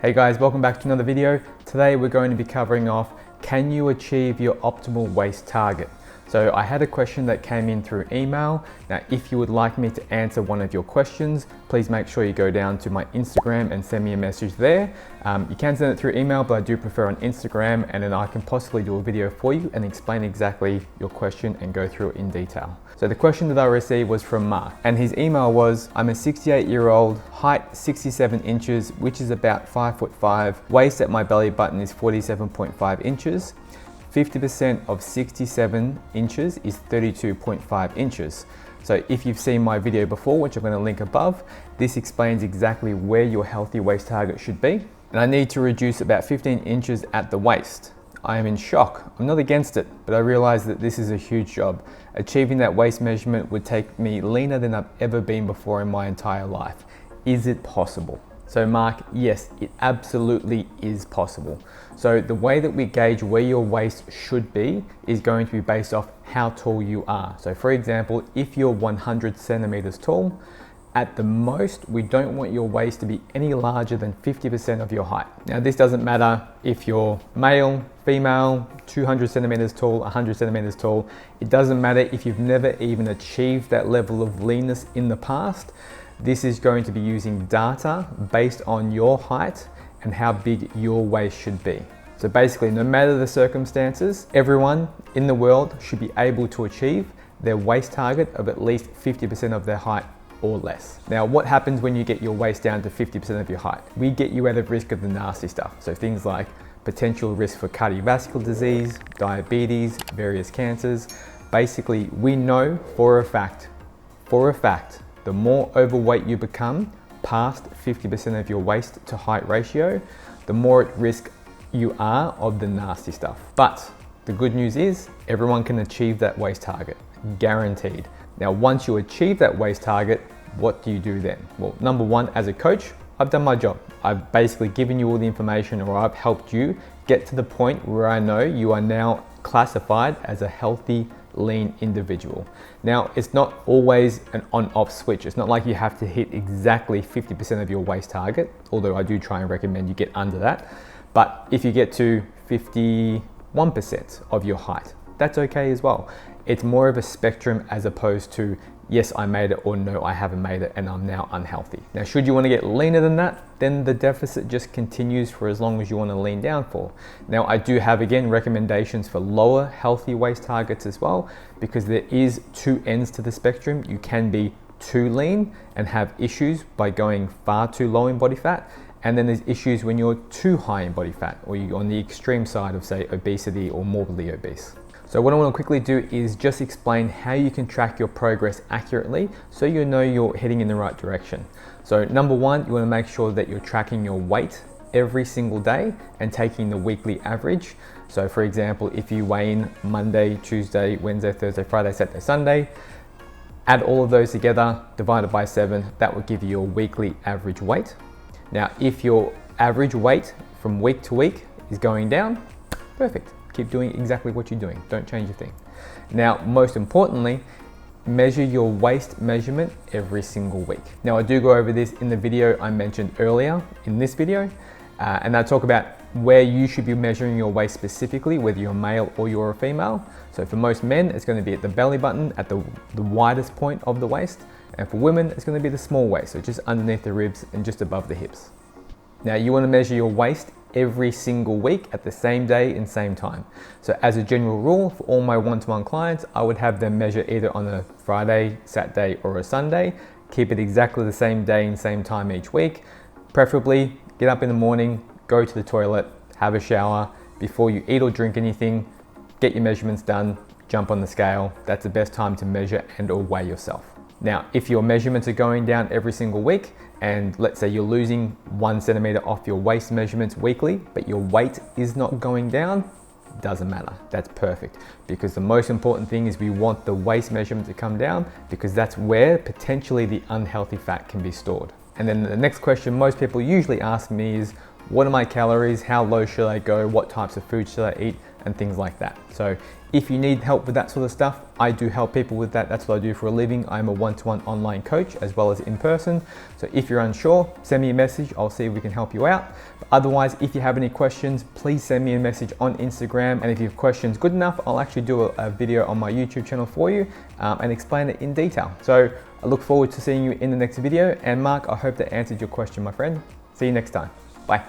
Hey guys, welcome back to another video. Today we're going to be covering off, can you achieve your optimal waist target? So I had a question that came in through email. Now, if you would like me to answer one of your questions, please make sure you go down to my Instagram and send me a message there. You can send it through email, but I do prefer on Instagram, and then I can possibly do a video for you and explain exactly your question and go through it in detail. So the question that I received was from Mark, and his email was, I'm a 68-year-old, height 67 inches, which is about 5'5", waist at my belly button is 47.5 inches. 50% of 67 inches is 32.5 inches. So if you've seen my video before, which I'm going to link above, this explains exactly where your healthy waist target should be. And I need to reduce about 15 inches at the waist. I am in shock. I'm not against it, but I realize that this is a huge job. Achieving that waist measurement would take me leaner than I've ever been before in my entire life. Is it possible? So Mark, yes, it absolutely is possible. So the way that we gauge where your waist should be is going to be based off how tall you are. So for example, if you're 100 centimeters tall, at the most, we don't want your waist to be any larger than 50% of your height. Now this doesn't matter if you're male, female, 200 centimeters tall, 100 centimeters tall. It doesn't matter if you've never even achieved that level of leanness in the past. This is going to be using data based on your height and how big your waist should be. So basically, no matter the circumstances, everyone in the world should be able to achieve their waist target of at least 50% of their height or less. Now, what happens when you get your waist down to 50% of your height? We get you out of risk of the nasty stuff. So things like potential risk for cardiovascular disease, diabetes, various cancers. Basically, we know for a fact, the more overweight you become, past 50% of your waist to height ratio, the more at risk you are of the nasty stuff. But the good news is everyone can achieve that waist target, guaranteed. Now, once you achieve that waist target, what do you do then? Well, number one, as a coach, I've done my job. I've basically given you all the information, or I've helped you get to the point where I know you are now classified as a healthy, lean individual. Now, it's not always an on-off switch. It's not like you have to hit exactly 50% of your waist target, although I do try and recommend you get under that. But if you get to 51% of your height, that's okay as well. It's more of a spectrum as opposed to, yes, I made it, or no, I haven't made it and I'm now unhealthy. Now, should you want to get leaner than that, then the deficit just continues for as long as you want to lean down for. Now, I do have, again, recommendations for lower healthy waist targets as well, because there is two ends to the spectrum. You can be too lean and have issues by going far too low in body fat. And then there's issues when you're too high in body fat, or you're on the extreme side of, say, obesity or morbidly obese. So what I want to quickly do is just explain how you can track your progress accurately so you know you're heading in the right direction. So number one, you want to make sure that you're tracking your weight every single day and taking the weekly average. So for example, if you weigh in Monday, Tuesday, Wednesday, Thursday, Friday, Saturday, Sunday, add all of those together, divided by 7, that will give you your weekly average weight. Now, if your average weight from week to week is going down, perfect. Keep doing exactly what you're doing. Don't change a thing. Now, most importantly, measure your waist measurement every single week. Now, I do go over this in the video I mentioned earlier in this video, and I talk about where you should be measuring your waist specifically, whether you're male or you're a female. So for most men, it's going to be at the belly button, at the widest point of the waist. And for women, it's going to be the small waist, so just underneath the ribs and just above the hips. Now, you want to measure your waist every single week at the same day and same time. So as a general rule, for all my one-to-one clients, I would have them measure either on a Friday, Saturday, or a Sunday. Keep it exactly the same day and same time each week. Preferably get up in the morning, go to the toilet, have a shower before you eat or drink anything, get your measurements done, jump on the scale. That's the best time to measure and or weigh yourself. Now, if your measurements are going down every single week, and let's say you're losing 1 centimeter off your waist measurements weekly, but your weight is not going down, doesn't matter. That's perfect, because the most important thing is we want the waist measurement to come down, because that's where potentially the unhealthy fat can be stored. And then the next question most people usually ask me is, what are my calories? How low should I go? What types of food should I eat? and things like that. So if you need help with that sort of stuff, I do help people with that. That's what I do for a living. I'm a one-to-one online coach as well as in person. So if you're unsure, send me a message. I'll see if we can help you out. But otherwise, if you have any questions, please send me a message on Instagram. And if you have questions good enough, I'll actually do a video on my YouTube channel for you and explain it in detail. So I look forward to seeing you in the next video. And Mark, I hope that answered your question, my friend. See you next time. Bye.